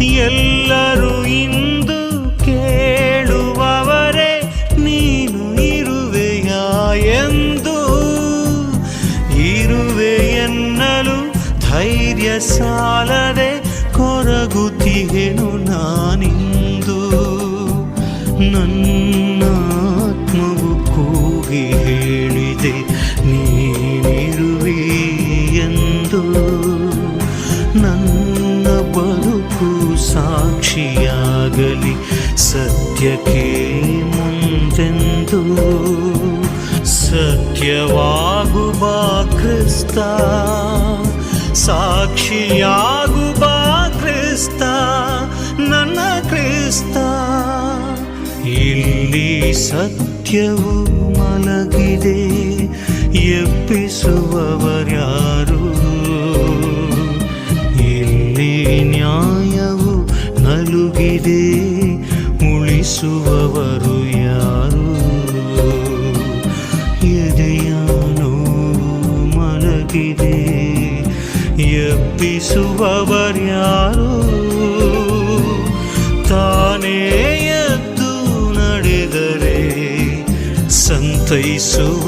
ಎಲ್ಲರೂ ಇಂದು ಕೇಳುವವರೇ ನೀನು ಇರುವೆಯಾ ಎಂದು. ಇರುವೆ ಎನ್ನಲು ಧೈರ್ಯ ಸಾಲದೆ ಕೊರಗುತ್ತಿಗೆನು ನಾನಿಂದು. ನನ್ನ ಆತ್ಮವು ಕೂಗಿ ಹೇಳಿದೆ ನೀನಿರುವೆ ಎಂದು. ನನ್ನ ಬದುಕು ಸಾಕ್ಷಿಯಾಗಲಿ ಸತ್ಯಕ್ಕೆ ಮುಂದೆಂದು. ಸತ್ಯವಾಗು ಬಾ ಕ್ರಿಸ್ತ, ಸಾಕ್ಷಿಯಾಗು ಬಾ ಕ್ರಿಸ್ತ, ನನ್ನ ಕ್ರಿಸ್ತ. ಇಲ್ಲಿ ಸತ್ಯವು ಮಲಗಿದೆ, ಎಬ್ಬಿಸುವವರ್ಯಾರು. ಇಲ್ಲಿ ನ್ಯಾಯವು ನಲುಗಿದೆ, ಉಳಿಸುವವರು ಯಾರು. ಎದೆಯ ನೋವು ಮಲಗಿದೆ, ಎಬ್ಬಿಸುವವರ್ಯಾರು. ತಾನೇ ಎದ್ದು ನಡೆದರೆ ಸಂತೈಸುವವರ್ಯಾರು.